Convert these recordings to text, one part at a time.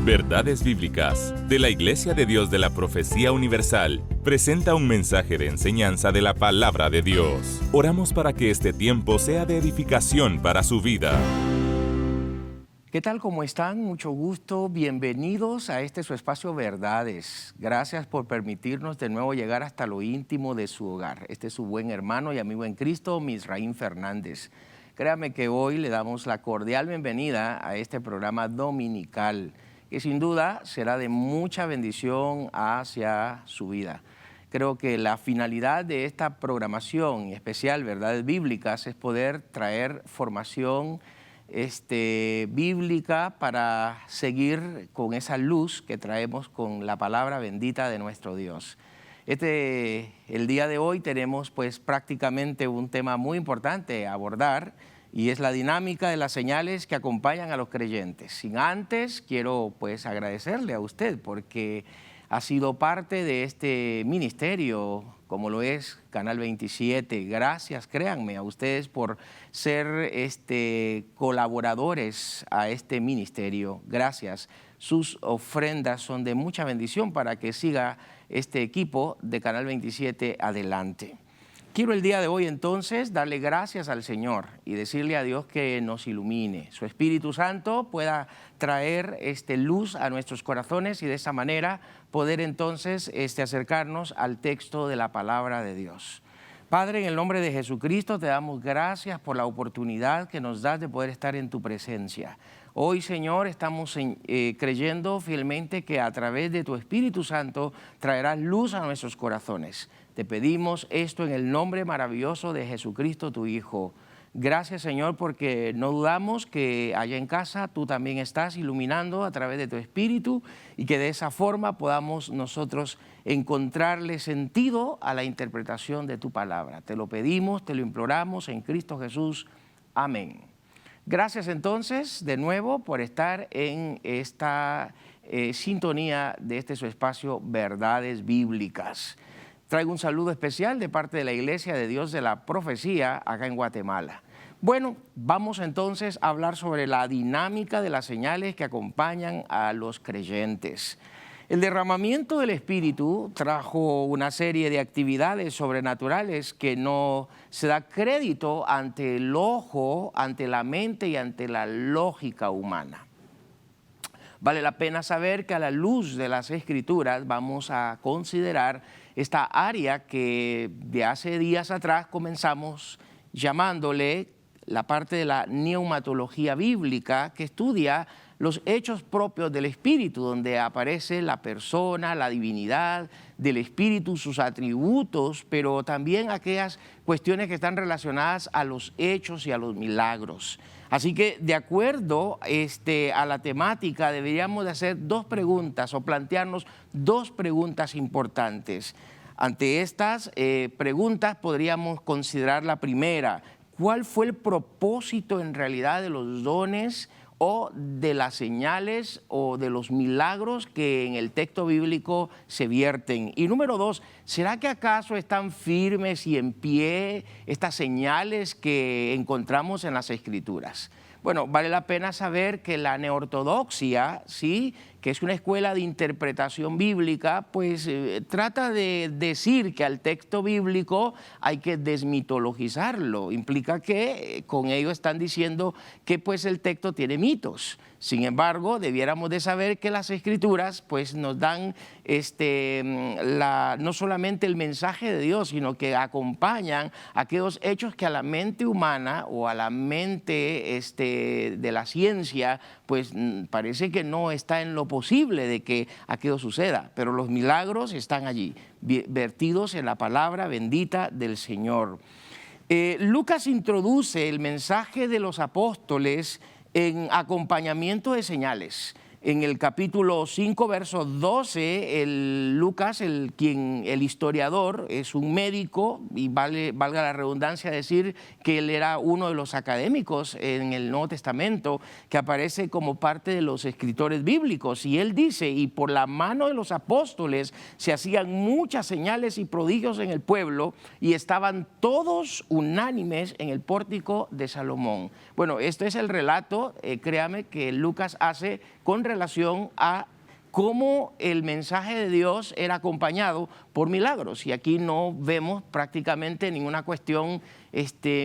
Verdades Bíblicas, de la Iglesia de Dios de la Profecía Universal, presenta un mensaje de enseñanza de la Palabra de Dios. Oramos para que este tiempo sea de edificación para su vida. ¿Qué tal? ¿Cómo están? Mucho gusto. Bienvenidos a este su espacio Verdades. Gracias por permitirnos de nuevo llegar hasta lo íntimo de su hogar. Este es su buen hermano y amigo en Cristo, Misraín Fernández. Créame que hoy le damos la cordial bienvenida a este programa dominical, que sin duda será de mucha bendición hacia su vida. Creo que la finalidad de esta programación, en especial Verdades Bíblicas, es poder traer formación bíblica para seguir con esa luz que traemos con la palabra bendita de nuestro Dios. El día de hoy tenemos pues prácticamente un tema muy importante a abordar, y es la dinámica de las señales que acompañan a los creyentes. Sin antes, quiero pues agradecerle a usted porque ha sido parte de este ministerio, como lo es Canal 27. Gracias, créanme, a ustedes por ser colaboradores a este ministerio. Gracias. Sus ofrendas son de mucha bendición para que siga este equipo de Canal 27 adelante. Quiero el día de hoy entonces darle gracias al Señor y decirle a Dios que nos ilumine. Su Espíritu Santo pueda traer luz a nuestros corazones y de esa manera poder entonces acercarnos al texto de la palabra de Dios. Padre, en el nombre de Jesucristo te damos gracias por la oportunidad que nos das de poder estar en tu presencia. Hoy, Señor, estamos creyendo fielmente que a través de tu Espíritu Santo traerás luz a nuestros corazones. Te pedimos esto en el nombre maravilloso de Jesucristo, tu Hijo. Gracias, Señor, porque no dudamos que allá en casa tú también estás iluminando a través de tu Espíritu y que de esa forma podamos nosotros encontrarle sentido a la interpretación de tu palabra. Te lo pedimos, te lo imploramos en Cristo Jesús. Amén. Gracias entonces de nuevo por estar en esta sintonía de su espacio Verdades Bíblicas. Traigo un saludo especial de parte de la Iglesia de Dios de la Profecía acá en Guatemala. Bueno, vamos entonces a hablar sobre la dinámica de las señales que acompañan a los creyentes. El derramamiento del Espíritu trajo una serie de actividades sobrenaturales que no se da crédito ante el ojo, ante la mente y ante la lógica humana. Vale la pena saber que a la luz de las Escrituras vamos a considerar esta área que de hace días atrás comenzamos llamándole la parte de la neumatología bíblica, que estudia los hechos propios del Espíritu, donde aparece la persona, la divinidad del Espíritu, sus atributos, pero también aquellas cuestiones que están relacionadas a los hechos y a los milagros. Así que de acuerdo a la temática deberíamos de hacer dos preguntas o plantearnos dos preguntas importantes. Ante estas preguntas podríamos considerar la primera: ¿cuál fue el propósito en realidad de los dones o de las señales o de los milagros que en el texto bíblico se vierten? Y número dos, ¿será que acaso están firmes y en pie estas señales que encontramos en las Escrituras? Bueno, vale la pena saber que la neortodoxia, ¿sí?, que es una escuela de interpretación bíblica, pues trata de decir que al texto bíblico hay que desmitologizarlo. Implica que con ello están diciendo que pues el texto tiene mitos. Sin embargo, debiéramos de saber que las Escrituras pues nos dan no solamente el mensaje de Dios, sino que acompañan aquellos hechos que a la mente humana o a la mente de la ciencia pues parece que no está en lo posible de que aquello suceda, pero los milagros están allí, vertidos en la palabra bendita del Señor. Lucas introduce el mensaje de los apóstoles en acompañamiento de señales. En el capítulo 5, verso 12, Lucas, el historiador, es un médico, y valga la redundancia decir que él era uno de los académicos en el Nuevo Testamento, que aparece como parte de los escritores bíblicos. Y él dice: y por la mano de los apóstoles se hacían muchas señales y prodigios en el pueblo, y estaban todos unánimes en el pórtico de Salomón. Bueno, este es el relato, créame, que Lucas hace con relación a cómo el mensaje de Dios era acompañado por milagros. Y aquí no vemos prácticamente ninguna cuestión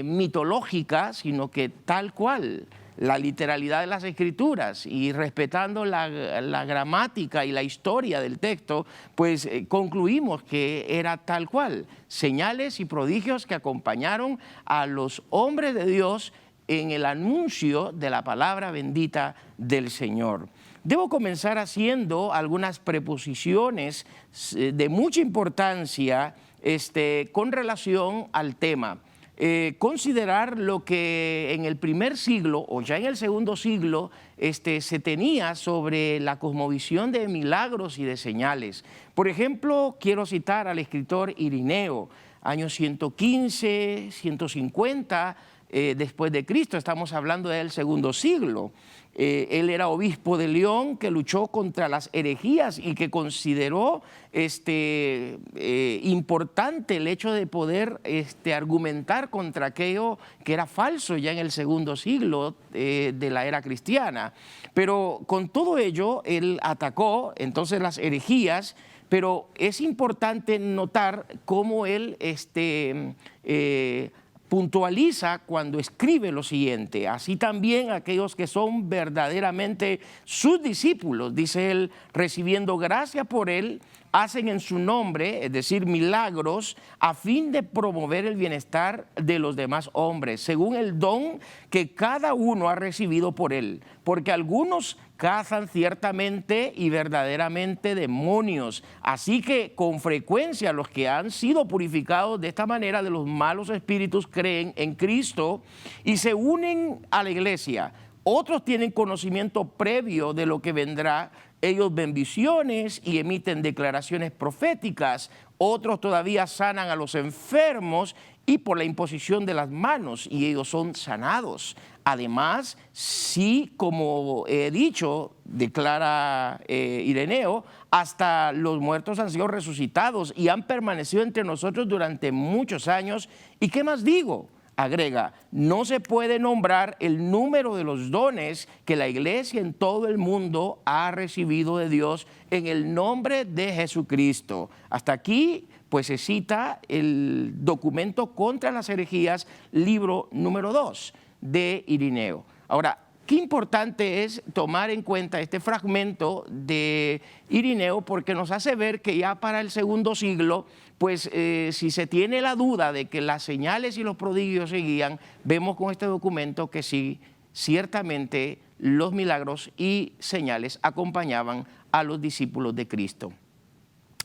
mitológica, sino que tal cual, la literalidad de las Escrituras y respetando la gramática y la historia del texto, pues concluimos que era tal cual, señales y prodigios que acompañaron a los hombres de Dios en el anuncio de la palabra bendita del Señor. Debo comenzar haciendo algunas preposiciones de mucha importancia con relación al tema. Considerar lo que en el primer siglo o ya en el segundo siglo se tenía sobre la cosmovisión de milagros y de señales. Por ejemplo, quiero citar al escritor Irineo, años 115, 150 después de Cristo, estamos hablando del segundo siglo. Él era obispo de León, que luchó contra las herejías y que consideró importante el hecho de poder argumentar contra aquello que era falso ya en el segundo siglo de la era cristiana. Pero con todo ello, él atacó entonces las herejías, pero es importante notar cómo él puntualiza cuando escribe lo siguiente: así también aquellos que son verdaderamente sus discípulos, dice él, recibiendo gracia por él, hacen en su nombre, es decir, milagros, a fin de promover el bienestar de los demás hombres, según el don que cada uno ha recibido por él. Porque algunos cazan ciertamente y verdaderamente demonios, así que con frecuencia los que han sido purificados de esta manera de los malos espíritus creen en Cristo y se unen a la iglesia. Otros tienen conocimiento previo de lo que vendrá. Ellos ven visiones y emiten declaraciones proféticas. Otros todavía sanan a los enfermos y por la imposición de las manos, y ellos son sanados. Además, sí, como he dicho, declara Ireneo, hasta los muertos han sido resucitados y han permanecido entre nosotros durante muchos años. ¿Y qué más digo? Agrega, no se puede nombrar el número de los dones que la iglesia en todo el mundo ha recibido de Dios en el nombre de Jesucristo. Hasta aquí, pues se cita el documento contra las herejías, libro número 2 de Irineo. Ahora, qué importante es tomar en cuenta este fragmento de Irineo, porque nos hace ver que ya para el segundo siglo, pues si se tiene la duda de que las señales y los prodigios seguían, vemos con este documento que sí, ciertamente los milagros y señales acompañaban a los discípulos de Cristo.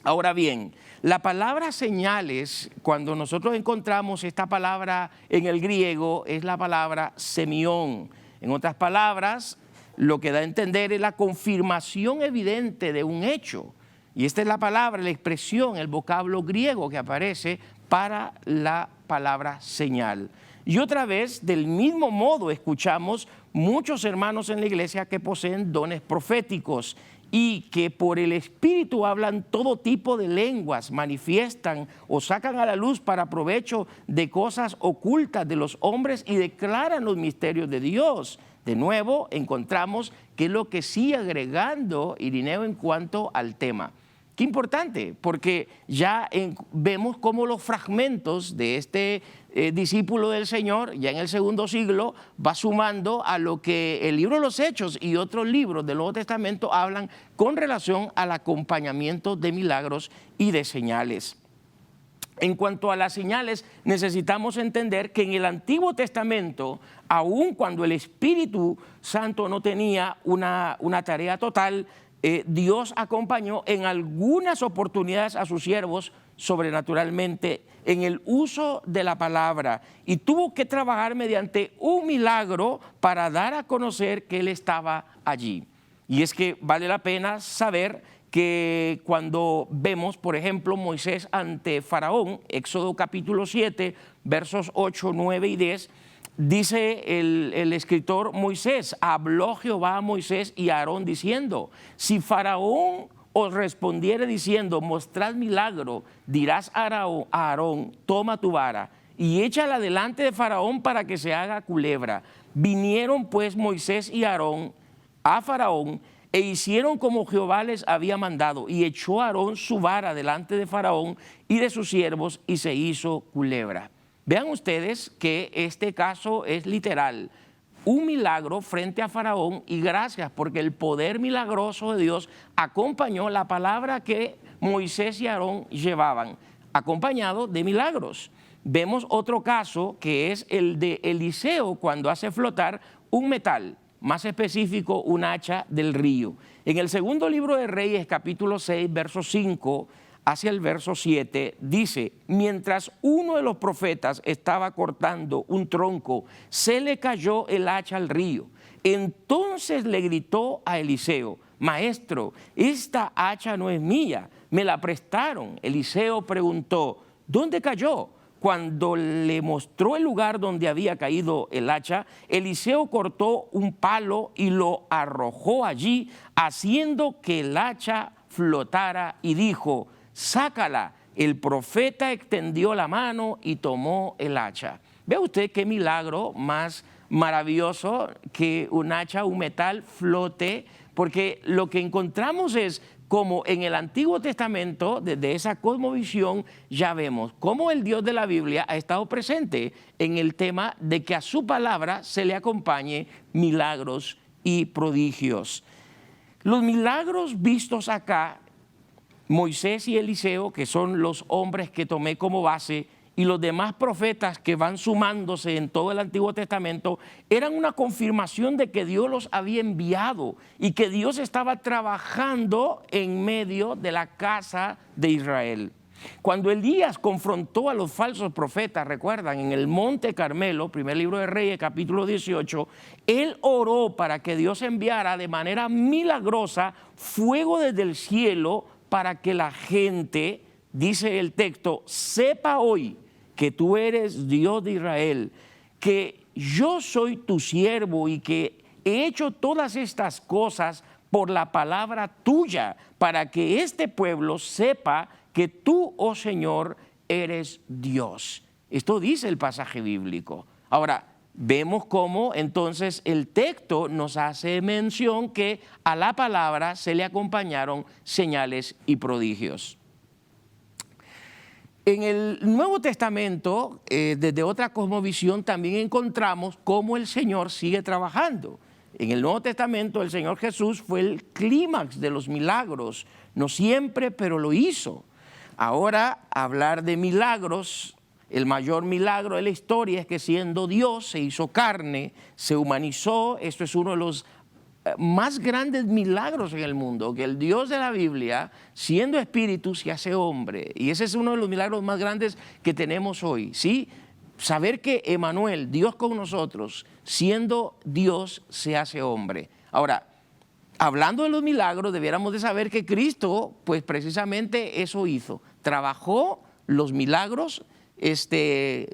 Ahora bien, la palabra señales, cuando nosotros encontramos esta palabra en el griego, es la palabra semión. En otras palabras, lo que da a entender es la confirmación evidente de un hecho. Y esta es la palabra, la expresión, el vocablo griego que aparece para la palabra señal. Y otra vez, del mismo modo, escuchamos muchos hermanos en la iglesia que poseen dones proféticos y que por el Espíritu hablan todo tipo de lenguas, manifiestan o sacan a la luz para provecho de cosas ocultas de los hombres y declaran los misterios de Dios. De nuevo, encontramos que es lo que sigue agregando Irineo en cuanto al tema. Qué importante, porque ya vemos cómo los fragmentos de este discípulo del Señor, ya en el segundo siglo, va sumando a lo que el libro de los Hechos y otros libros del Nuevo Testamento hablan con relación al acompañamiento de milagros y de señales. En cuanto a las señales, necesitamos entender que en el Antiguo Testamento, aun cuando el Espíritu Santo no tenía una tarea total, Dios acompañó en algunas oportunidades a sus siervos sobrenaturalmente en el uso de la palabra y tuvo que trabajar mediante un milagro para dar a conocer que Él estaba allí. Y es que vale la pena saber que cuando vemos, por ejemplo, Moisés ante Faraón, Éxodo capítulo 7, versos 8, 9 y 10, dice el escritor Moisés, habló Jehová a Moisés y a Aarón diciendo, si Faraón os respondiere diciendo, mostrad milagro, dirás a Aarón, toma tu vara y échala delante de Faraón para que se haga culebra. Vinieron pues Moisés y Aarón a Faraón e hicieron como Jehová les había mandado, y echó a Aarón su vara delante de Faraón y de sus siervos, y se hizo culebra. Vean ustedes que este caso es literal, un milagro frente a Faraón, y gracias porque el poder milagroso de Dios acompañó la palabra que Moisés y Aarón llevaban, acompañado de milagros. Vemos otro caso que es el de Eliseo cuando hace flotar un metal, más específico un hacha del río. En el segundo libro de Reyes, capítulo 6, verso 5 hacia el verso 7, dice: mientras uno de los profetas estaba cortando un tronco, se le cayó el hacha al río. Entonces le gritó a Eliseo: maestro, esta hacha no es mía, me la prestaron. Eliseo preguntó: ¿dónde cayó? Cuando le mostró el lugar donde había caído el hacha, Eliseo cortó un palo y lo arrojó allí, haciendo que el hacha flotara, y dijo: sácala. El profeta extendió la mano y tomó el hacha. Vea usted qué milagro más maravilloso que un hacha, un metal, flote, porque lo que encontramos es como en el Antiguo Testamento, desde esa cosmovisión, ya vemos cómo el Dios de la Biblia ha estado presente en el tema de que a su palabra se le acompañe milagros y prodigios. Los milagros vistos acá, Moisés y Eliseo, que son los hombres que tomé como base, y los demás profetas que van sumándose en todo el Antiguo Testamento, eran una confirmación de que Dios los había enviado y que Dios estaba trabajando en medio de la casa de Israel. Cuando Elías confrontó a los falsos profetas, recuerdan, en el Monte Carmelo, primer libro de Reyes, capítulo 18, él oró para que Dios enviara de manera milagrosa fuego desde el cielo para que la gente, dice el texto, sepa hoy que tú eres Dios de Israel, que yo soy tu siervo y que he hecho todas estas cosas por la palabra tuya, para que este pueblo sepa que tú, oh Señor, eres Dios. Esto dice el pasaje bíblico. Ahora, vemos cómo entonces el texto nos hace mención que a la palabra se le acompañaron señales y prodigios. En el Nuevo Testamento, desde otra cosmovisión, también encontramos cómo el Señor sigue trabajando. En el Nuevo Testamento, el Señor Jesús fue el clímax de los milagros, no siempre, pero lo hizo. Ahora, hablar de milagros, el mayor milagro de la historia es que siendo Dios se hizo carne, se humanizó. Esto es uno de los más grandes milagros en el mundo, que el Dios de la Biblia, siendo espíritu, se hace hombre. Y ese es uno de los milagros más grandes que tenemos hoy, ¿sí? Saber que Emmanuel, Dios con nosotros, siendo Dios, se hace hombre. Ahora, hablando de los milagros, debiéramos de saber que Cristo, pues precisamente eso hizo. Trabajó los milagros,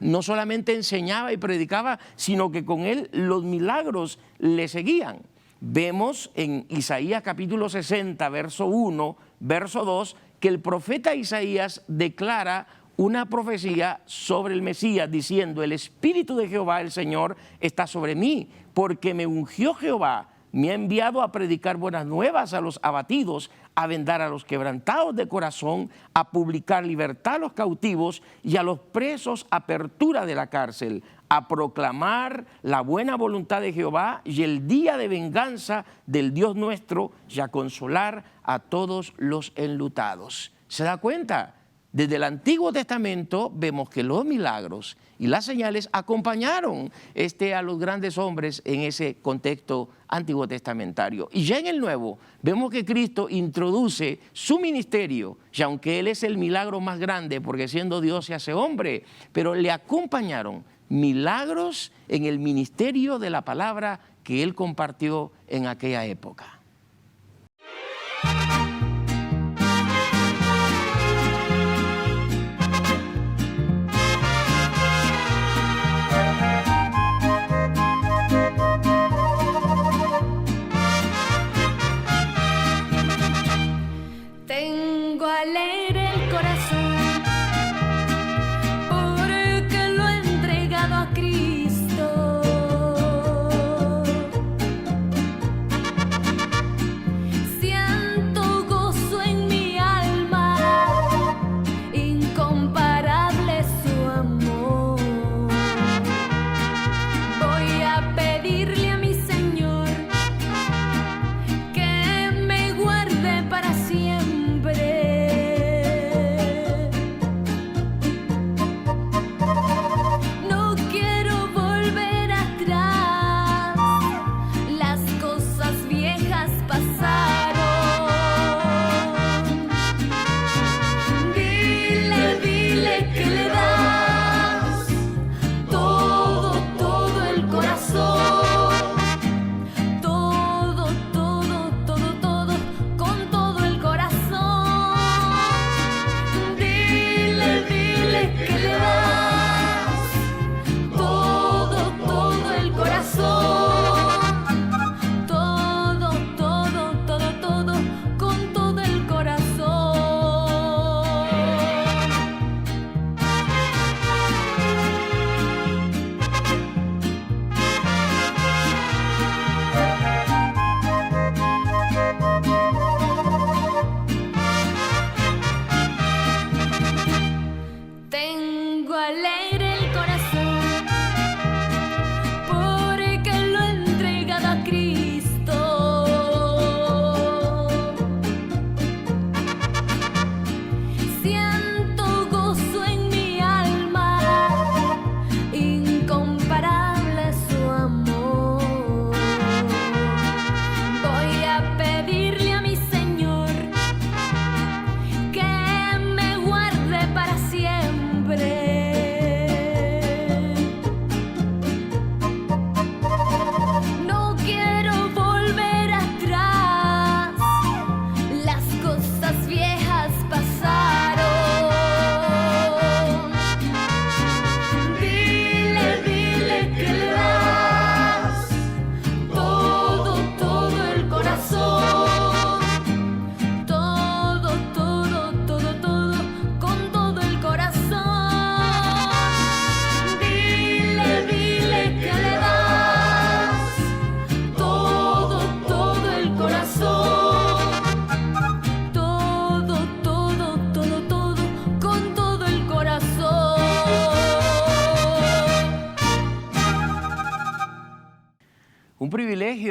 no solamente enseñaba y predicaba, sino que con él los milagros le seguían. Vemos en Isaías capítulo 60, verso 1, verso 2, que el profeta Isaías declara una profecía sobre el Mesías, diciendo: el Espíritu de Jehová, el Señor, está sobre mí, porque me ungió Jehová, me ha enviado a predicar buenas nuevas a los abatidos, a vendar a los quebrantados de corazón, a publicar libertad a los cautivos y a los presos apertura de la cárcel, a proclamar la buena voluntad de Jehová y el día de venganza del Dios nuestro, y a consolar a todos los enlutados. ¿Se da cuenta? Desde el Antiguo Testamento vemos que los milagros y las señales acompañaron a los grandes hombres en ese contexto antiguo testamentario. Y ya en el Nuevo vemos que Cristo introduce su ministerio, y aunque Él es el milagro más grande, porque siendo Dios se hace hombre, pero le acompañaron milagros en el ministerio de la palabra que Él compartió en aquella época. Tengo alegre el corazón porque lo he entregado a Cristo.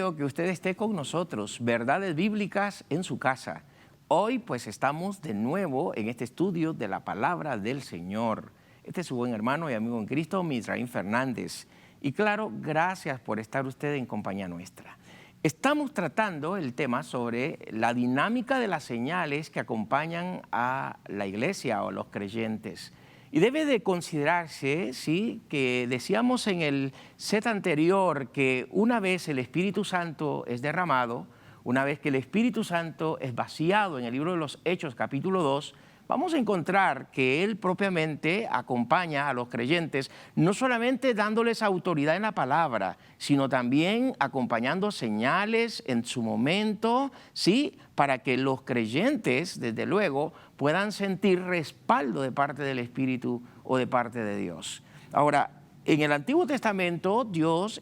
deseo que usted esté con nosotros, Verdades Bíblicas en su casa. Hoy pues estamos de nuevo en este estudio de la Palabra del Señor. Este es su buen hermano y amigo en Cristo, Misraín Fernández. Y claro, gracias por estar usted en compañía nuestra. Estamos tratando el tema sobre la dinámica de las señales que acompañan a la iglesia o a los creyentes. Y debe de considerarse, sí, que decíamos en el set anterior que una vez el Espíritu Santo es derramado, una vez que el Espíritu Santo es vaciado en el libro de los Hechos, capítulo 2, vamos a encontrar que Él propiamente acompaña a los creyentes, no solamente dándoles autoridad en la palabra, sino también acompañando señales en su momento, ¿sí? Para que los creyentes, desde luego, puedan sentir respaldo de parte del Espíritu o de parte de Dios. Ahora, en el Antiguo Testamento Dios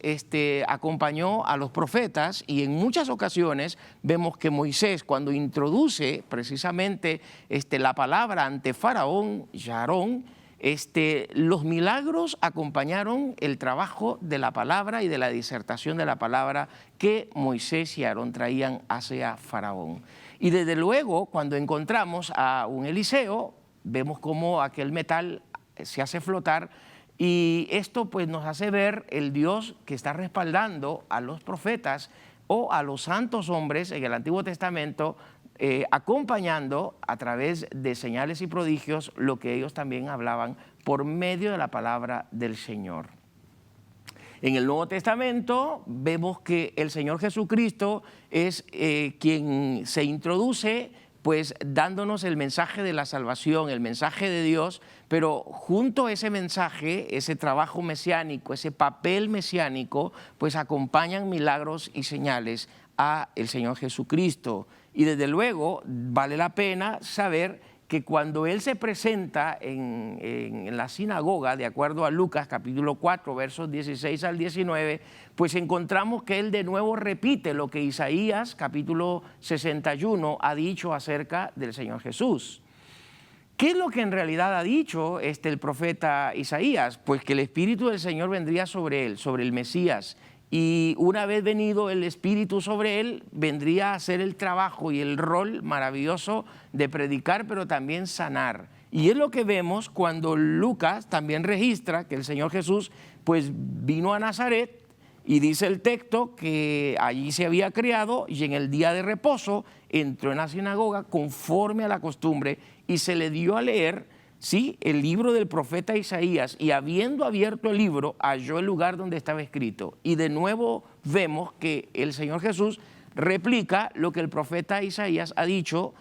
acompañó a los profetas y en muchas ocasiones vemos que Moisés, cuando introduce precisamente la palabra ante Faraón, Yarón, los milagros acompañaron el trabajo de la palabra y de la disertación de la palabra que Moisés y Aarón traían hacia Faraón. Y desde luego, cuando encontramos a un Eliseo, vemos cómo aquel metal se hace flotar. Y esto pues nos hace ver el Dios que está respaldando a los profetas o a los santos hombres en el Antiguo Testamento, acompañando a través de señales y prodigios lo que ellos también hablaban por medio de la palabra del Señor. En el Nuevo Testamento vemos que el Señor Jesucristo es quien se introduce pues dándonos el mensaje de la salvación, el mensaje de Dios, pero junto a ese mensaje, ese trabajo mesiánico, ese papel mesiánico, pues acompañan milagros y señales a el Señor Jesucristo. Y desde luego vale la pena saber que cuando Él se presenta en la sinagoga, de acuerdo a Lucas capítulo 4, versos 16 al 19, pues encontramos que Él de nuevo repite lo que Isaías capítulo 61 ha dicho acerca del Señor Jesús. ¿Qué es lo que en realidad ha dicho el profeta Isaías? Pues que el Espíritu del Señor vendría sobre Él, sobre el Mesías. Y una vez venido el Espíritu sobre Él, vendría a hacer el trabajo y el rol maravilloso de predicar, pero también sanar. Y es lo que vemos cuando Lucas también registra que el Señor Jesús pues vino a Nazaret y dice el texto que allí se había criado y en el día de reposo entró en la sinagoga conforme a la costumbre y se le dio a leer, sí, el libro del profeta Isaías, y habiendo abierto el libro, halló el lugar donde estaba escrito. Y de nuevo vemos que el Señor Jesús replica lo que el profeta Isaías ha dicho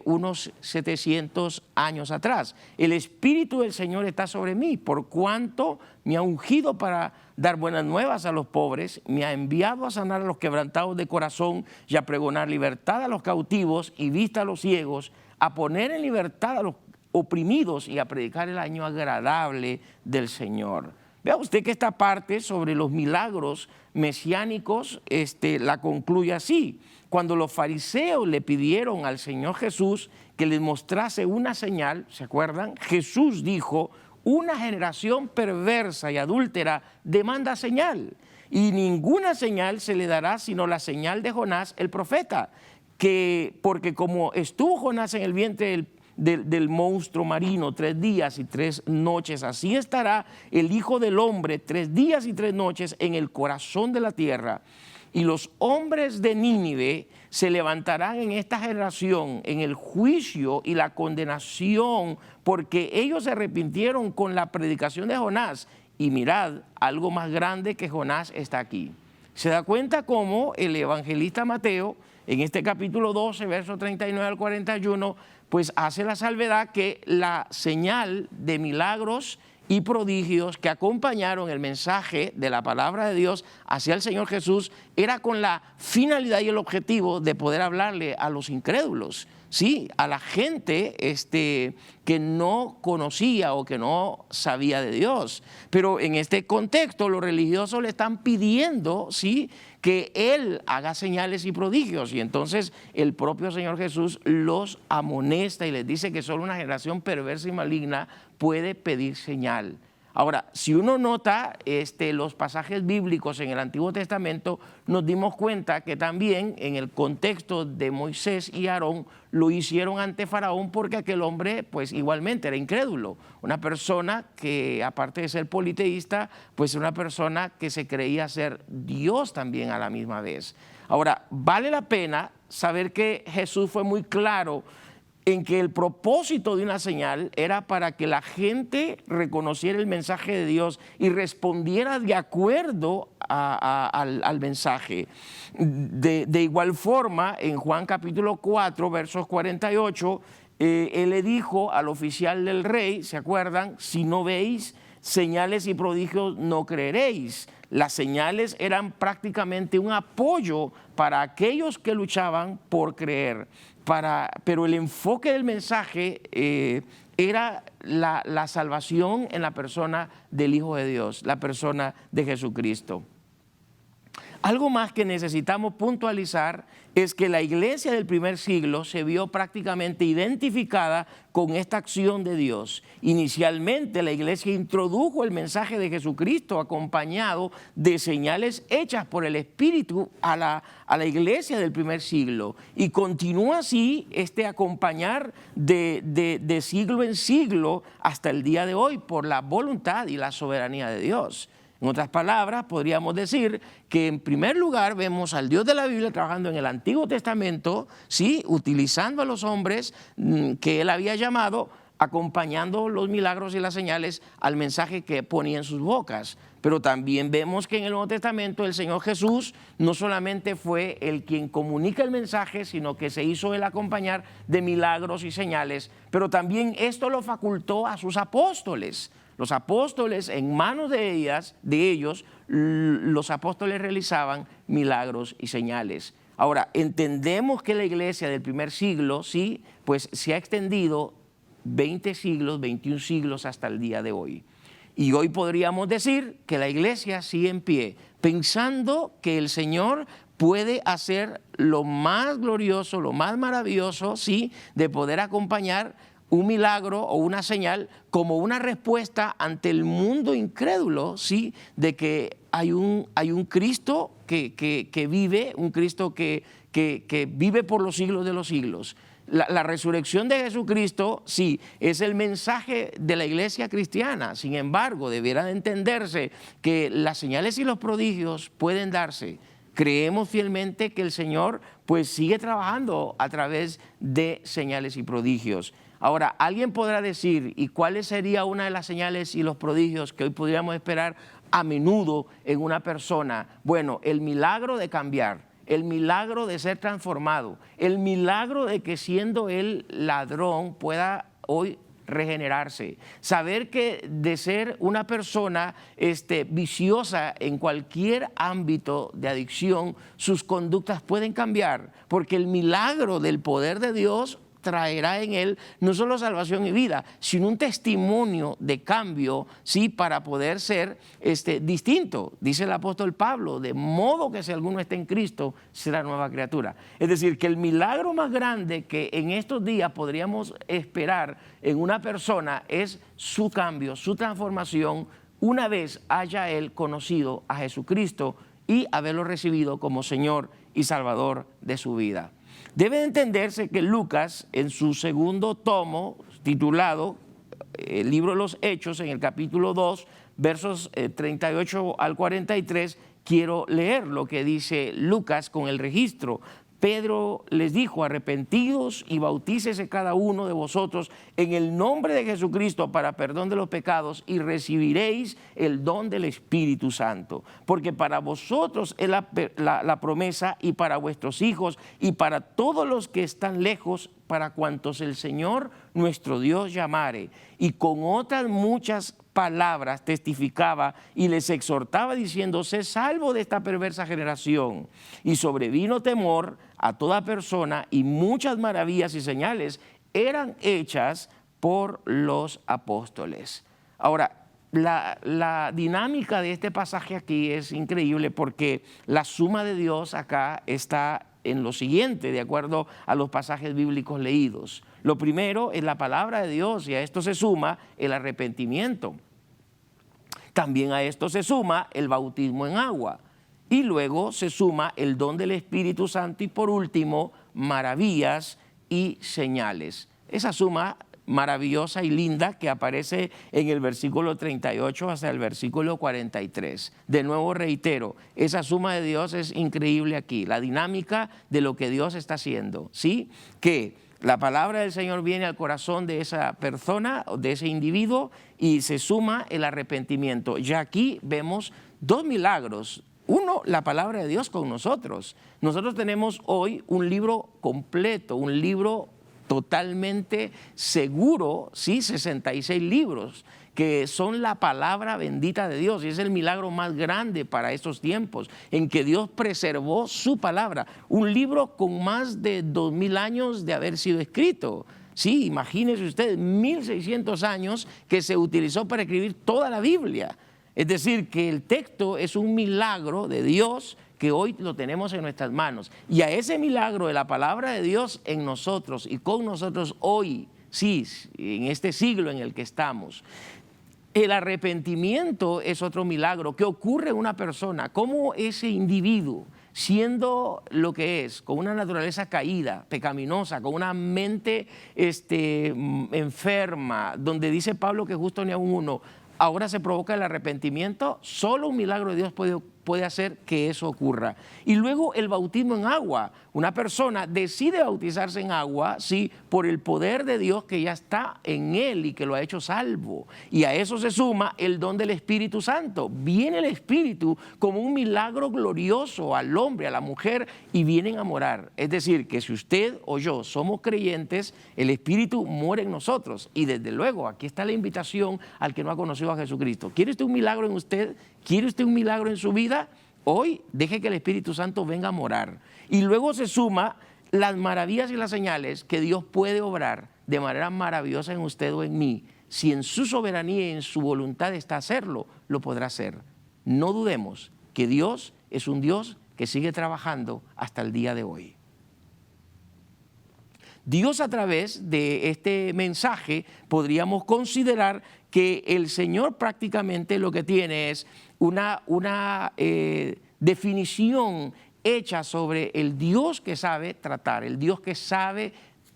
unos 700 años atrás. El Espíritu del Señor está sobre mí, por cuanto me ha ungido para dar buenas nuevas a los pobres, me ha enviado a sanar a los quebrantados de corazón y a pregonar libertad a los cautivos y vista a los ciegos, a poner en libertad a los oprimidos y a predicar el año agradable del Señor. Vea usted que esta parte sobre los milagros mesiánicos la concluye así. Cuando los fariseos le pidieron al Señor Jesús que les mostrase una señal, ¿se acuerdan? Jesús dijo: una generación perversa y adúltera demanda señal, y ninguna señal se le dará sino la señal de Jonás el profeta, porque como estuvo Jonás en el vientre del monstruo marino 3 días y 3 noches, así estará el Hijo del Hombre 3 días y 3 noches en el corazón de la tierra. Y los hombres de Nínive se levantarán en esta generación en el juicio y la condenación, porque ellos se arrepintieron con la predicación de Jonás. Y mirad, algo más grande que Jonás está aquí. Se da cuenta cómo el evangelista Mateo, en este capítulo 12, verso 39 al 41, pues hace la salvedad que la señal de milagros y prodigios que acompañaron el mensaje de la palabra de Dios hacia el Señor Jesús era con la finalidad y el objetivo de poder hablarle a los incrédulos, sí, a la gente que no conocía o que no sabía de Dios. Pero en este contexto los religiosos le están pidiendo, sí, que Él haga señales y prodigios, y entonces el propio Señor Jesús los amonesta y les dice que solo una generación perversa y maligna puede pedir señal. Ahora, si uno nota los pasajes bíblicos en el Antiguo Testamento, nos dimos cuenta que también en el contexto de Moisés y Aarón lo hicieron ante Faraón porque aquel hombre pues igualmente era incrédulo. Una persona que aparte de ser politeísta, pues una persona que se creía ser Dios también a la misma vez. Ahora, vale la pena saber que Jesús fue muy claro en que el propósito de una señal era para que la gente reconociera el mensaje de Dios y respondiera de acuerdo al mensaje. De igual forma, en Juan capítulo 4, versos 48, él le dijo al oficial del rey, ¿se acuerdan? Si no veis señales y prodigios, no creeréis. Las señales eran prácticamente un apoyo para aquellos que luchaban por creer. Pero el enfoque del mensaje era la salvación en la persona del Hijo de Dios, la persona de Jesucristo. Algo más que necesitamos puntualizar es que la iglesia del primer siglo se vio prácticamente identificada con esta acción de Dios. Inicialmente la iglesia introdujo el mensaje de Jesucristo acompañado de señales hechas por el Espíritu a la iglesia del primer siglo. Y continúa así acompañar de siglo en siglo hasta el día de hoy por la voluntad y la soberanía de Dios. En otras palabras, podríamos decir que en primer lugar vemos al Dios de la Biblia trabajando en el Antiguo Testamento, ¿sí?, utilizando a los hombres que Él había llamado, acompañando los milagros y las señales al mensaje que ponía en sus bocas. Pero también vemos que en el Nuevo Testamento el Señor Jesús no solamente fue el quien comunica el mensaje, sino que se hizo Él acompañar de milagros y señales, pero también esto lo facultó a sus apóstoles. Los apóstoles, en manos de ellos, los apóstoles realizaban milagros y señales. Ahora, entendemos que la iglesia del primer siglo, sí, pues se ha extendido 20 siglos, 21 siglos hasta el día de hoy. Y hoy podríamos decir que la iglesia sigue en pie, pensando que el Señor puede hacer lo más glorioso, lo más maravilloso, sí, de poder acompañar un milagro o una señal como una respuesta ante el mundo incrédulo, ¿sí?, de que hay un Cristo que vive, un Cristo que vive por los siglos de los siglos. La resurrección de Jesucristo, sí, es el mensaje de la iglesia cristiana. Sin embargo, debiera de entenderse que las señales y los prodigios pueden darse. Creemos fielmente que el Señor pues sigue trabajando a través de señales y prodigios. Ahora, alguien podrá decir, ¿y cuál sería una de las señales y los prodigios que hoy podríamos esperar a menudo en una persona? Bueno, el milagro de cambiar, el milagro de ser transformado, el milagro de que siendo él ladrón pueda hoy regenerarse. Saber que de ser una persona viciosa en cualquier ámbito de adicción, sus conductas pueden cambiar, porque el milagro del poder de Dios traerá en él no solo salvación y vida, sino un testimonio de cambio, sí, para poder ser distinto. Dice el apóstol Pablo, de modo que si alguno está en Cristo, será nueva criatura. Es decir, que el milagro más grande que en estos días podríamos esperar en una persona es su cambio, su transformación, una vez haya él conocido a Jesucristo y haberlo recibido como Señor y Salvador de su vida. Debe entenderse que Lucas, en su segundo tomo, titulado el libro de los Hechos, en el capítulo 2, versos 38 al 43, quiero leer lo que dice Lucas con el registro. Pedro les dijo, arrepentidos y bautícese cada uno de vosotros en el nombre de Jesucristo para perdón de los pecados y recibiréis el don del Espíritu Santo. Porque para vosotros es la promesa y para vuestros hijos y para todos los que están lejos, para cuantos el Señor nuestro Dios llamare. Y con otras muchas palabras testificaba y les exhortaba diciendo, sé salvo de esta perversa generación. Y sobrevino temor a toda persona y muchas maravillas y señales eran hechas por los apóstoles. Ahora, la dinámica de este pasaje aquí es increíble porque la suma de Dios acá está en lo siguiente, de acuerdo a los pasajes bíblicos leídos. Lo primero es la palabra de Dios y a esto se suma el arrepentimiento. También a esto se suma el bautismo en agua. Y luego se suma el don del Espíritu Santo y por último, maravillas y señales. Esa suma maravillosa y linda que aparece en el versículo 38 hasta el versículo 43. De nuevo reitero, esa suma de Dios es increíble aquí, la dinámica de lo que Dios está haciendo, ¿sí? Que la palabra del Señor viene al corazón de esa persona, de ese individuo, y se suma el arrepentimiento. Ya aquí vemos dos milagros. Uno, la palabra de Dios con nosotros. Nosotros tenemos hoy un libro completo, un libro totalmente seguro, ¿sí? 66 libros que son la palabra bendita de Dios, y es el milagro más grande para estos tiempos, en que Dios preservó su palabra. Un libro con más de 2000 años de haber sido escrito. Sí, imagínense ustedes, 1600 años que se utilizó para escribir toda la Biblia. Es decir, que el texto es un milagro de Dios que hoy lo tenemos en nuestras manos. Y a ese milagro de la palabra de Dios en nosotros y con nosotros hoy, sí, en este siglo en el que estamos, el arrepentimiento es otro milagro que ocurre en una persona. Cómo ese individuo, siendo lo que es, con una naturaleza caída, pecaminosa, con una mente enferma, donde dice Pablo que justo ni aun uno, ahora se provoca el arrepentimiento. Solo un milagro de Dios puede hacer que eso ocurra. Y luego el bautismo en agua. Una persona decide bautizarse en agua, sí, por el poder de Dios que ya está en él y que lo ha hecho salvo. Y a eso se suma el don del Espíritu Santo. Viene el Espíritu como un milagro glorioso al hombre, a la mujer, y vienen a morar. Es decir, que si usted o yo somos creyentes, el Espíritu muere en nosotros. Y desde luego, aquí está la invitación al que no ha conocido a Jesucristo. ¿Quiere usted un milagro en usted? ¿Quiere usted un milagro en su vida? Hoy deje que el Espíritu Santo venga a morar. Y luego se suma las maravillas y las señales que Dios puede obrar de manera maravillosa en usted o en mí. Si en su soberanía y en su voluntad está hacerlo, lo podrá hacer. No dudemos que Dios es un Dios que sigue trabajando hasta el día de hoy. Dios, a través de este mensaje, podríamos considerar que el Señor prácticamente lo que tiene es una definición hecha sobre el Dios que sabe tratar, el Dios que sabe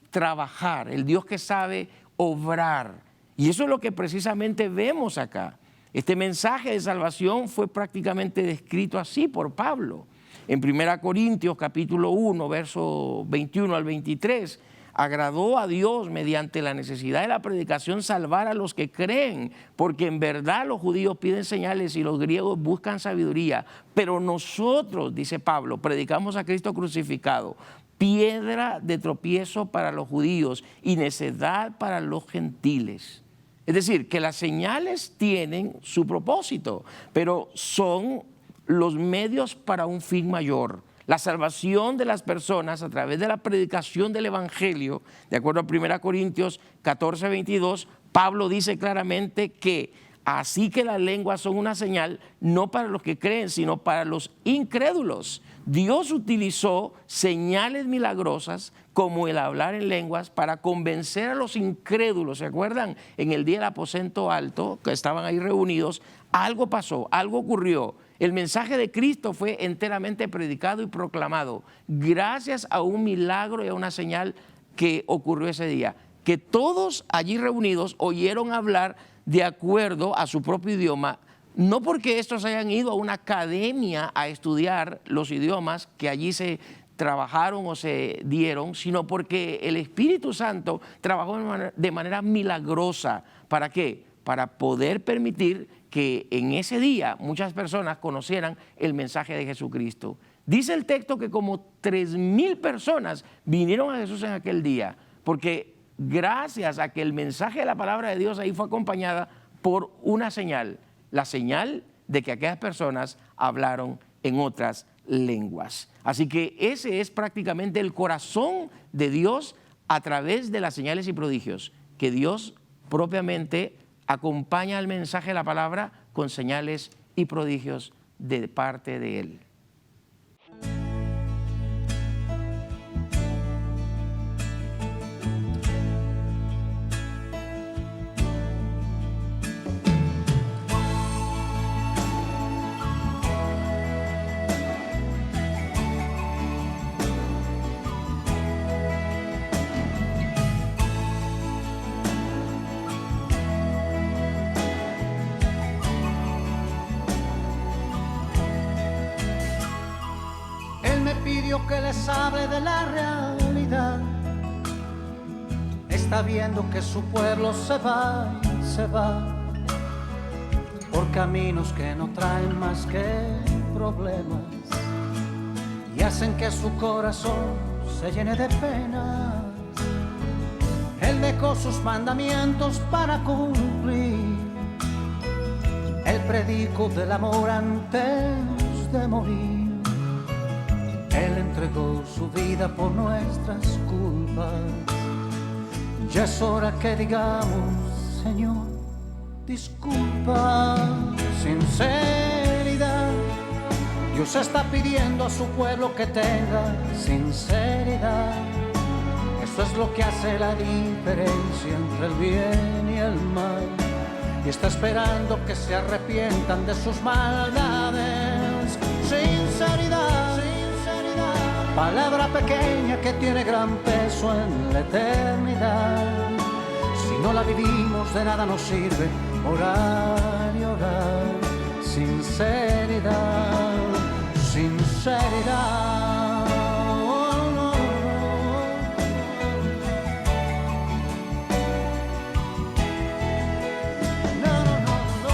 trabajar, el Dios que sabe obrar. Y eso es lo que precisamente vemos acá. Este mensaje de salvación fue prácticamente descrito así por Pablo. En 1 Corintios capítulo 1, verso 21 al 23, agradó a Dios mediante la necesidad de la predicación salvar a los que creen, porque en verdad los judíos piden señales y los griegos buscan sabiduría, pero nosotros, dice Pablo, predicamos a Cristo crucificado, piedra de tropiezo para los judíos y necedad para los gentiles. Es decir, que las señales tienen su propósito, pero son los medios para un fin mayor. La salvación de las personas a través de la predicación del Evangelio, de acuerdo a 1 Corintios 14, 22, Pablo dice claramente que así que las lenguas son una señal, no para los que creen, sino para los incrédulos. Dios utilizó señales milagrosas como el hablar en lenguas para convencer a los incrédulos. ¿Se acuerdan? En el día del aposento alto, que estaban ahí reunidos, algo pasó, algo ocurrió. El mensaje de Cristo fue enteramente predicado y proclamado gracias a un milagro y a una señal que ocurrió ese día. Que todos allí reunidos oyeron hablar de acuerdo a su propio idioma, no porque estos hayan ido a una academia a estudiar los idiomas que allí se trabajaron o se dieron, sino porque el Espíritu Santo trabajó de manera milagrosa. ¿Para qué? Para poder permitir que en ese día muchas personas conocieran el mensaje de Jesucristo. Dice el texto que como 3000 personas vinieron a Jesús en aquel día, porque gracias a que el mensaje de la palabra de Dios ahí fue acompañada por una señal, la señal de que aquellas personas hablaron en otras lenguas. Así que ese es prácticamente el corazón de Dios a través de las señales y prodigios, que Dios propiamente acompaña al mensaje de la palabra con señales y prodigios de parte de Él. que les hable de la realidad. Está viendo que su pueblo se va y se va por caminos que no traen más que problemas y hacen que su corazón se llene de penas. Él dejó sus mandamientos para cumplir el predico del amor antes de morir. Él entregó su vida por nuestras culpas. Ya es hora que digamos, Señor, disculpa. Sinceridad, Dios está pidiendo a su pueblo que tenga sinceridad. Eso es lo que hace la diferencia entre el bien y el mal. Y está esperando que se arrepientan de sus maldades. Sinceridad, sinceridad, palabra pequeña que tiene gran peso en la eternidad. Si no la vivimos, de nada nos sirve orar y orar. Sinceridad, sinceridad. Oh, no, no, no, no, no.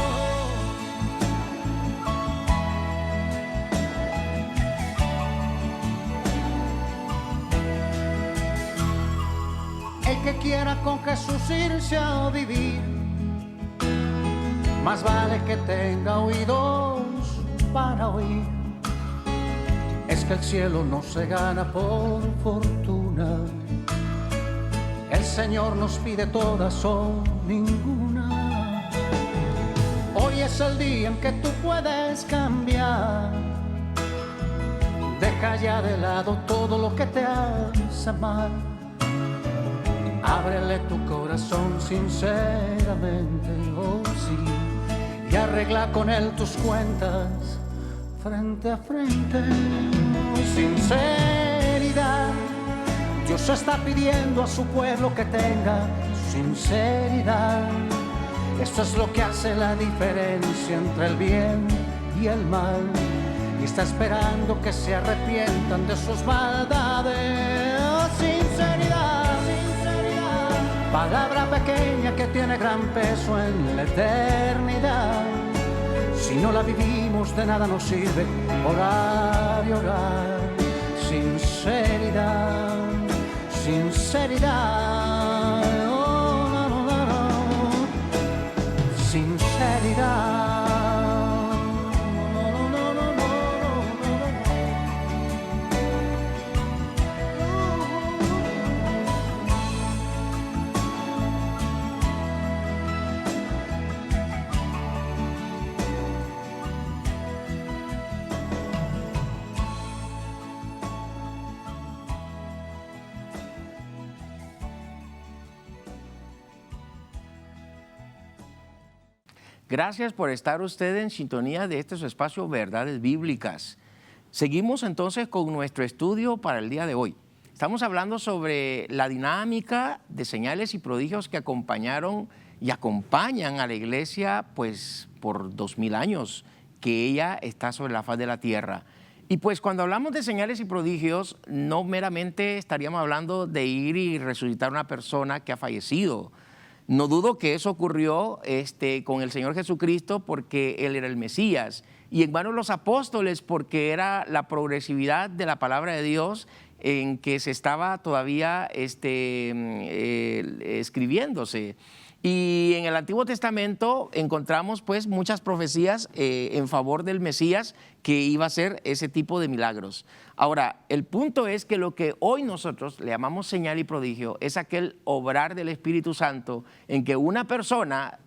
El que quiera con Jesús irse a vivir, más vale que tenga oídos para oír. Es que el cielo no se gana por fortuna. El Señor nos pide todas o ninguna. Hoy es el día en que tú puedes cambiar. Deja ya de lado todo lo que te hace mal. Ábrele tu corazón sinceramente, oh sí, y arregla con él tus cuentas frente a frente. Sinceridad, Dios está pidiendo a su pueblo que tenga sinceridad. Esto es lo que hace la diferencia entre el bien y el mal. Y está esperando que se arrepientan de sus maldades. Sinceridad, sinceridad, palabra pequeña que tiene gran peso en la eternidad. Si no la vivimos, de nada nos sirve orar y orar. Sinceridad, sinceridad, oh, no, no, no, no. Sinceridad. Gracias por estar usted en sintonía de este su espacio Verdades Bíblicas. Seguimos entonces con nuestro estudio para el día de hoy. Estamos hablando sobre la dinámica de señales y prodigios que acompañaron y acompañan a la iglesia pues por 2000 años que ella está sobre la faz de la tierra. Y pues cuando hablamos de señales y prodigios, no meramente estaríamos hablando de ir y resucitar a una persona que ha fallecido. No dudo que eso ocurrió con el Señor Jesucristo porque Él era el Mesías. Y en manos de los apóstoles porque era la progresividad de la palabra de Dios en que se estaba todavía escribiéndose. Y en el Antiguo Testamento encontramos pues muchas profecías en favor del Mesías que iba a hacer ese tipo de milagros. Ahora, el punto es que lo que hoy nosotros le llamamos señal y prodigio es aquel obrar del Espíritu Santo en que una persona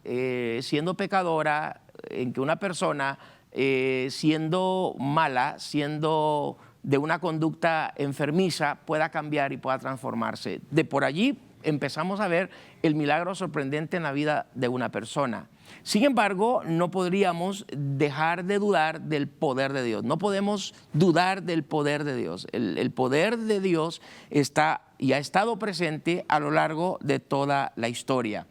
siendo pecadora, en que una persona siendo mala, siendo de una conducta enfermiza, pueda cambiar y pueda transformarse. De por allí empezamos a ver el milagro sorprendente en la vida de una persona. Sin embargo, no podríamos dejar de dudar del poder de Dios. No podemos dudar del poder de Dios. El poder de Dios está y ha estado presente a lo largo de toda la historia.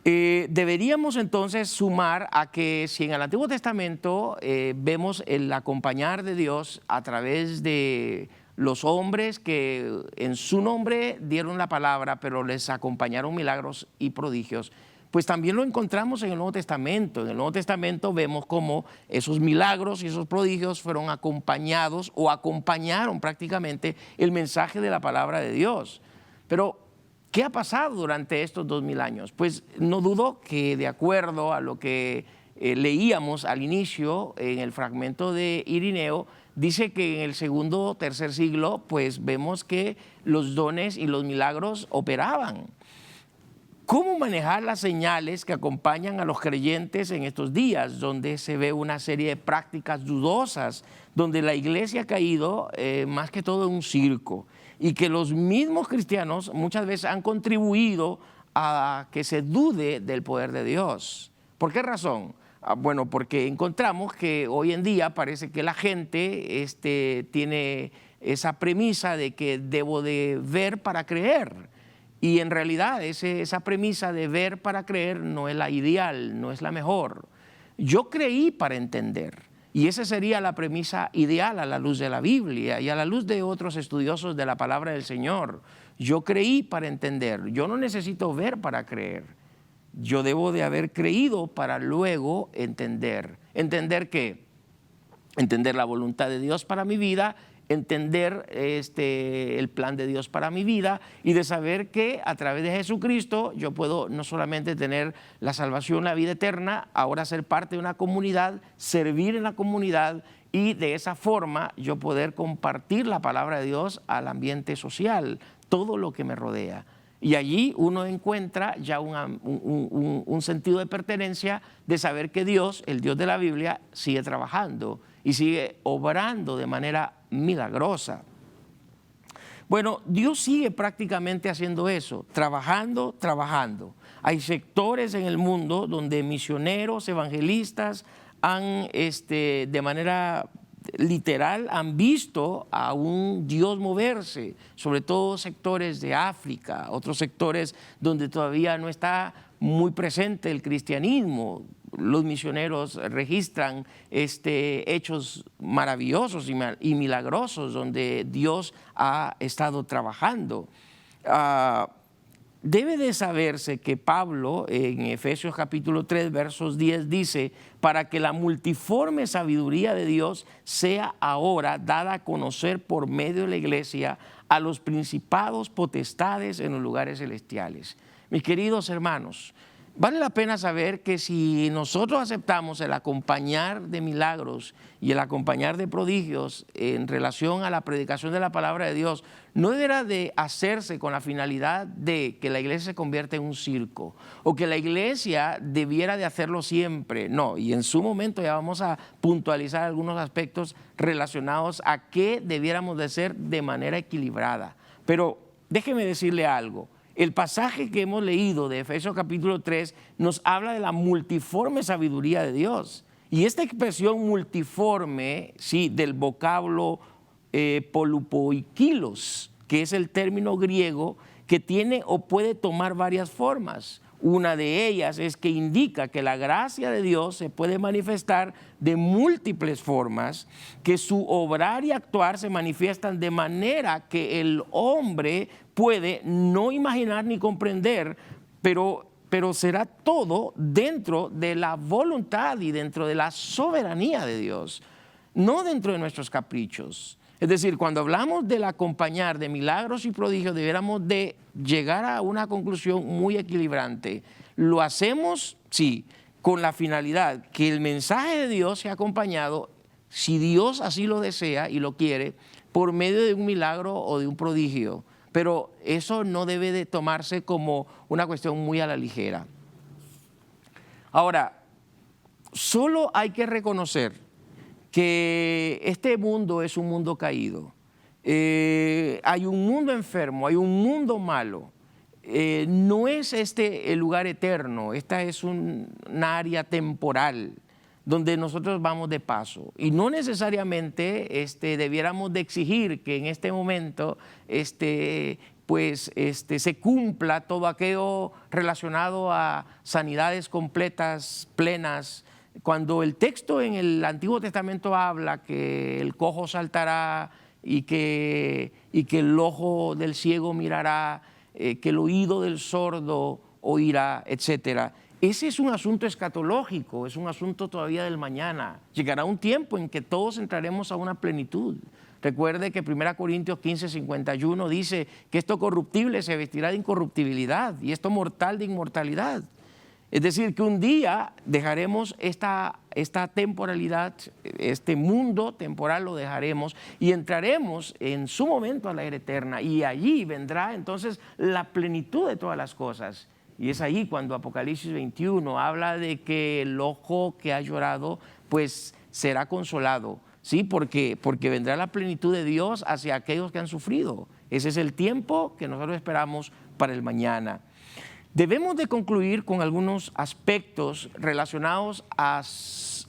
Deberíamos entonces sumar a que si en el Antiguo Testamento vemos el acompañar de Dios a través de los hombres que en su nombre dieron la palabra, pero les acompañaron milagros y prodigios, pues también lo encontramos en el Nuevo Testamento. En el Nuevo Testamento vemos cómo esos milagros y esos prodigios fueron acompañados o acompañaron prácticamente el mensaje de la palabra de Dios. Pero, ¿qué ha pasado durante estos 2000 años? Pues no dudo que, de acuerdo a lo que leíamos al inicio en el fragmento de Irineo, dice que en el segundo o tercer siglo pues vemos que los dones y los milagros operaban. ¿Cómo manejar las señales que acompañan a los creyentes en estos días, donde se ve una serie de prácticas dudosas, donde la iglesia ha caído más que todo en un circo, y que los mismos cristianos muchas veces han contribuido a que se dude del poder de Dios? ¿Por qué razón? Bueno, porque encontramos que hoy en día parece que la gente tiene esa premisa de que debo de ver para creer. Y en realidad esa premisa de ver para creer no es la ideal, no es la mejor. Yo creí para entender, y esa sería la premisa ideal a la luz de la Biblia y a la luz de otros estudiosos de la palabra del Señor. Yo creí para entender, yo no necesito ver para creer. Yo debo de haber creído para luego entender. ¿Entender qué? Entender la voluntad de Dios para mi vida, entender el plan de Dios para mi vida, y de saber que a través de Jesucristo yo puedo no solamente tener la salvación, la vida eterna, ahora ser parte de una comunidad, servir en la comunidad, y de esa forma yo poder compartir la palabra de Dios al ambiente social, todo lo que me rodea. Y allí uno encuentra ya un sentido de pertenencia, de saber que Dios, el Dios de la Biblia, sigue trabajando y sigue obrando de manera milagrosa. Bueno, Dios sigue prácticamente haciendo eso, trabajando. Hay sectores en el mundo donde misioneros, evangelistas han, de manera literal, han visto a un Dios moverse, sobre todo sectores de África, otros sectores donde todavía no está muy presente el cristianismo. Los misioneros registran hechos maravillosos y milagrosos donde Dios ha estado trabajando. Debe de saberse que Pablo en Efesios capítulo 3 versos 10 dice: para que la multiforme sabiduría de Dios sea ahora dada a conocer por medio de la iglesia a los principados, potestades en los lugares celestiales. Mis queridos hermanos, vale la pena saber que si nosotros aceptamos el acompañar de milagros y el acompañar de prodigios en relación a la predicación de la palabra de Dios, no deberá de hacerse con la finalidad de que la iglesia se convierta en un circo o que la iglesia debiera de hacerlo siempre. No, y en su momento ya vamos a puntualizar algunos aspectos relacionados a qué debiéramos de hacer de manera equilibrada. Pero déjeme decirle algo. El pasaje que hemos leído de Efesios capítulo 3 nos habla de la multiforme sabiduría de Dios. Y esta expresión multiforme, sí, del vocablo polupoikilos, que es el término griego que tiene o puede tomar varias formas. Una de ellas es que indica que la gracia de Dios se puede manifestar de múltiples formas, que su obrar y actuar se manifiestan de manera que el hombre puede no imaginar ni comprender, pero será todo dentro de la voluntad y dentro de la soberanía de Dios, no dentro de nuestros caprichos. Es decir, cuando hablamos del acompañar de milagros y prodigios, debiéramos de llegar a una conclusión muy equilibrante. Lo hacemos, sí, con la finalidad que el mensaje de Dios sea acompañado, si Dios así lo desea y lo quiere, por medio de un milagro o de un prodigio. Pero eso no debe de tomarse como una cuestión muy a la ligera. Ahora, solo hay que reconocer que este mundo es un mundo caído. Hay un mundo enfermo, hay un mundo malo. No es el lugar eterno, esta es una área temporal donde nosotros vamos de paso. Y no necesariamente debiéramos de exigir que en este momento se cumpla todo aquello relacionado a sanidades completas, plenas. Cuando el texto en el Antiguo Testamento habla que el cojo saltará y que el ojo del ciego mirará, que el oído del sordo oirá, etcétera. Ese es un asunto escatológico, es un asunto todavía del mañana. Llegará un tiempo en que todos entraremos a una plenitud. Recuerde que 1 Corintios 15:51 dice que esto corruptible se vestirá de incorruptibilidad y esto mortal de inmortalidad. Es decir, que un día dejaremos esta temporalidad, este mundo temporal lo dejaremos y entraremos en su momento a la era eterna, y allí vendrá entonces la plenitud de todas las cosas. Y es ahí cuando Apocalipsis 21 habla de que el ojo que ha llorado pues será consolado, ¿sí? Porque vendrá la plenitud de Dios hacia aquellos que han sufrido. Ese es el tiempo que nosotros esperamos para el mañana. Debemos de concluir con algunos aspectos relacionados a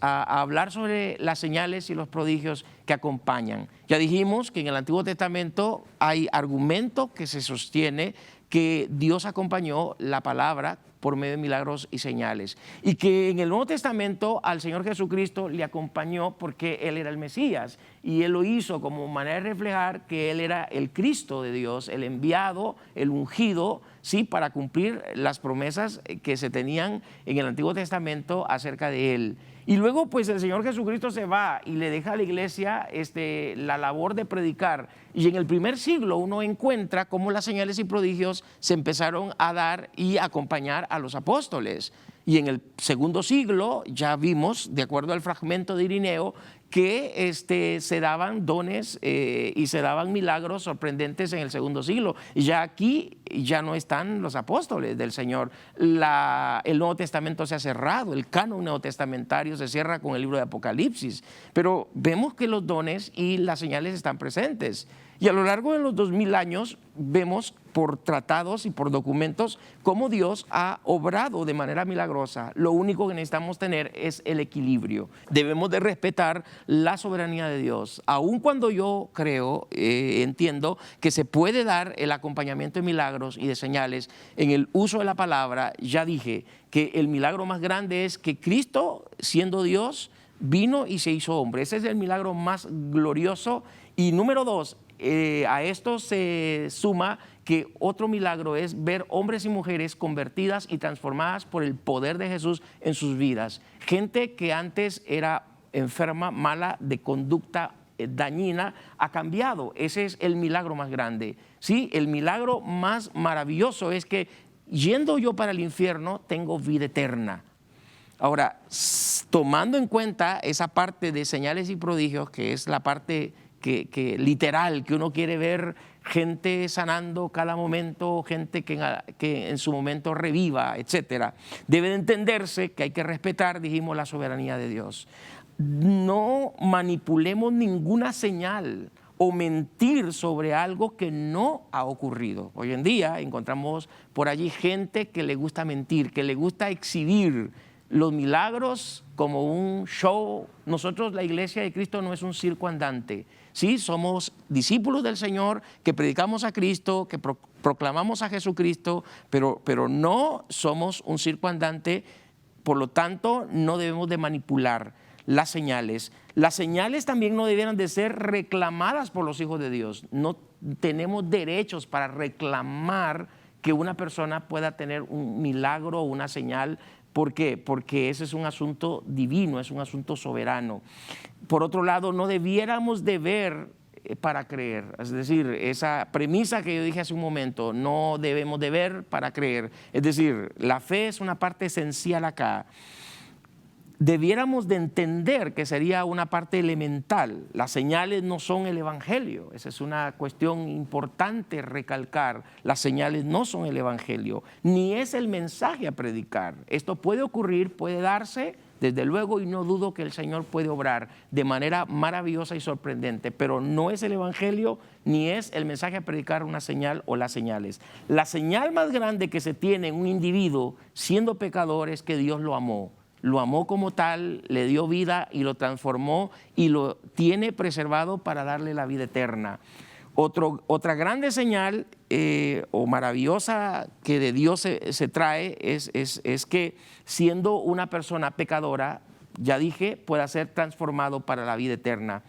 hablar sobre las señales y los prodigios que acompañan. Ya dijimos que en el Antiguo Testamento hay argumento que se sostiene que Dios acompañó la palabra por medio de milagros y señales, y que en el Nuevo Testamento al Señor Jesucristo le acompañó porque Él era el Mesías, y Él lo hizo como manera de reflejar que Él era el Cristo de Dios, el enviado, el ungido, ¿sí? Para cumplir las promesas que se tenían en el Antiguo Testamento acerca de Él. Y luego pues el Señor Jesucristo se va y le deja a la iglesia la labor de predicar. Y en el primer siglo uno encuentra cómo las señales y prodigios se empezaron a dar y acompañar a los apóstoles. Y en el segundo siglo ya vimos, de acuerdo al fragmento de Irineo, que se daban dones y se daban milagros sorprendentes en el segundo siglo. Y ya aquí ya no están los apóstoles del Señor. El Nuevo Testamento se ha cerrado, el canon neotestamentario se cierra con el libro de Apocalipsis. Pero vemos que los dones y las señales están presentes. Y a lo largo de los 2000 años vemos por tratados y por documentos cómo Dios ha obrado de manera milagrosa. Lo único que necesitamos tener es el equilibrio. Debemos de respetar la soberanía de Dios. Aun cuando yo creo, entiendo que se puede dar el acompañamiento de milagros y de señales en el uso de la palabra, ya dije que el milagro más grande es que Cristo, siendo Dios, vino y se hizo hombre. Ese es el milagro más glorioso. Y número 2, a esto se suma que otro milagro es ver hombres y mujeres convertidas y transformadas por el poder de Jesús en sus vidas. Gente que antes era enferma, mala, de conducta dañina, ha cambiado. Ese es el milagro más grande. ¿Sí? El milagro más maravilloso es que yendo yo para el infierno tengo vida eterna. Ahora, tomando en cuenta esa parte de señales y prodigios, que es la parte que literal, que uno quiere ver gente sanando cada momento, gente que en su momento reviva, etcétera. Debe de entenderse que hay que respetar, dijimos, la soberanía de Dios. No manipulemos ninguna señal o mentir sobre algo que no ha ocurrido. Hoy en día encontramos por allí gente que le gusta mentir, que le gusta exhibir los milagros como un show. Nosotros, la Iglesia de Cristo, no es un circo andante. Sí, somos discípulos del Señor, que predicamos a Cristo, que proclamamos a Jesucristo, pero no somos un circo andante. Por lo tanto, no debemos de manipular las señales. Las señales también no debieran de ser reclamadas por los hijos de Dios. No tenemos derechos para reclamar que una persona pueda tener un milagro o una señal. ¿Por qué? Porque ese es un asunto divino, es un asunto soberano. Por otro lado, no debiéramos de ver para creer. Es decir, esa premisa que yo dije hace un momento, no debemos de ver para creer. Es decir, la fe es una parte esencial acá. Debiéramos de entender que sería una parte elemental. Las señales no son el evangelio. Esa es una cuestión importante recalcar. Las señales no son el evangelio, ni es el mensaje a predicar. Esto puede ocurrir, puede darse, desde luego, y no dudo que el Señor puede obrar de manera maravillosa y sorprendente, pero no es el evangelio, ni es el mensaje a predicar una señal o las señales. La señal más grande que se tiene en un individuo siendo pecador es que Dios lo amó. Lo amó como tal, le dio vida y lo transformó y lo tiene preservado para darle la vida eterna. Otra grande señal o maravillosa que de Dios se trae es que siendo una persona pecadora, ya dije, pueda ser transformado para la vida eterna.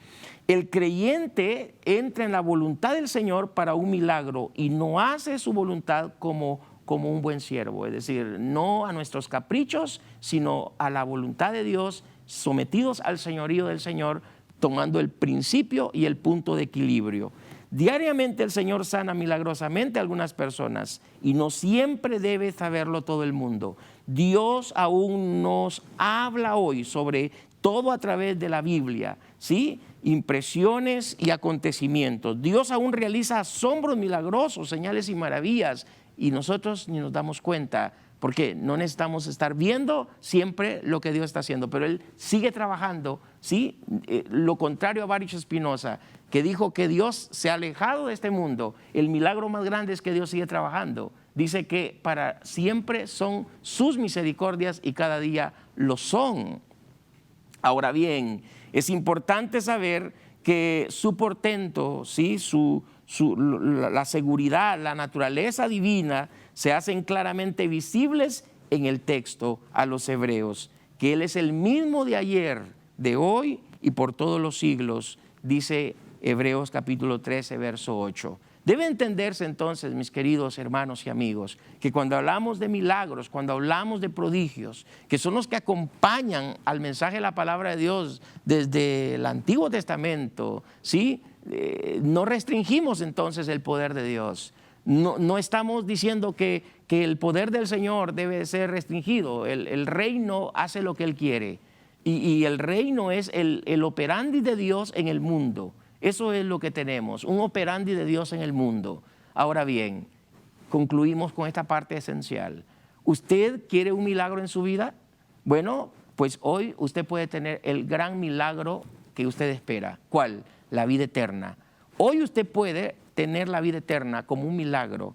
El creyente entra en la voluntad del Señor para un milagro y no hace su voluntad como un buen siervo, es decir, no a nuestros caprichos, sino a la voluntad de Dios, sometidos al señorío del Señor, tomando el principio y el punto de equilibrio. Diariamente el Señor sana milagrosamente a algunas personas y no siempre debe saberlo todo el mundo. Dios aún nos habla hoy sobre todo a través de la Biblia, ¿sí? Impresiones y acontecimientos. Dios aún realiza asombros milagrosos, señales y maravillas, y nosotros ni nos damos cuenta, porque no necesitamos estar viendo siempre lo que Dios está haciendo, pero Él sigue trabajando, ¿sí? Lo contrario a Baruch Spinoza, que dijo que Dios se ha alejado de este mundo. El milagro más grande es que Dios sigue trabajando. Dice que para siempre son sus misericordias y cada día lo son. Ahora bien, es importante saber que su portento, ¿sí? La seguridad, la naturaleza divina se hacen claramente visibles en el texto a los hebreos, que Él es el mismo de ayer, de hoy y por todos los siglos, dice Hebreos capítulo 13, verso 8. Debe entenderse entonces, mis queridos hermanos y amigos, que cuando hablamos de milagros, cuando hablamos de prodigios, que son los que acompañan al mensaje de la palabra de Dios desde el Antiguo Testamento, ¿sí? No restringimos entonces el poder de Dios. No estamos diciendo que el poder del Señor debe ser restringido. El reino hace lo que Él quiere. Y el reino es el operandi de Dios en el mundo. Eso es lo que tenemos, un operandi de Dios en el mundo. Ahora bien, concluimos con esta parte esencial. ¿Usted quiere un milagro en su vida? Bueno, pues hoy usted puede tener el gran milagro que usted espera. ¿Cuál? La vida eterna. Hoy usted puede tener la vida eterna como un milagro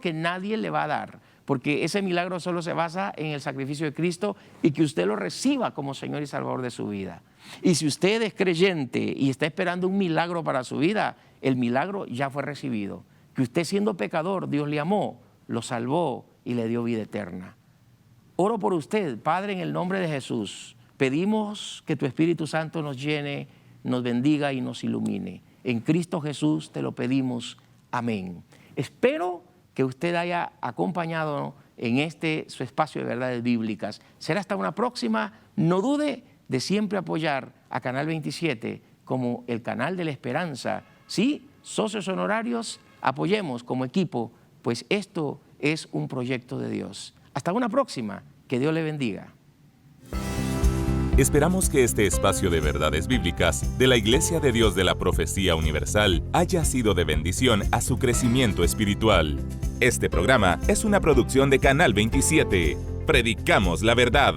que nadie le va a dar, porque ese milagro solo se basa en el sacrificio de Cristo y que usted lo reciba como Señor y Salvador de su vida. Y si usted es creyente y está esperando un milagro para su vida, el milagro ya fue recibido. Que usted siendo pecador, Dios le amó, lo salvó y le dio vida eterna. Oro por usted, Padre, en el nombre de Jesús. Pedimos que tu Espíritu Santo nos llene, nos bendiga y nos ilumine. En Cristo Jesús te lo pedimos. Amén. Espero que usted haya acompañado en su espacio de verdades bíblicas. Será hasta una próxima. No dude de siempre apoyar a Canal 27 como el canal de la esperanza. Sí, socios honorarios, apoyemos como equipo, pues esto es un proyecto de Dios. Hasta una próxima. Que Dios le bendiga. Esperamos que este espacio de verdades bíblicas de la Iglesia de Dios de la Profecía Universal haya sido de bendición a su crecimiento espiritual. Este programa es una producción de Canal 27. Predicamos la verdad.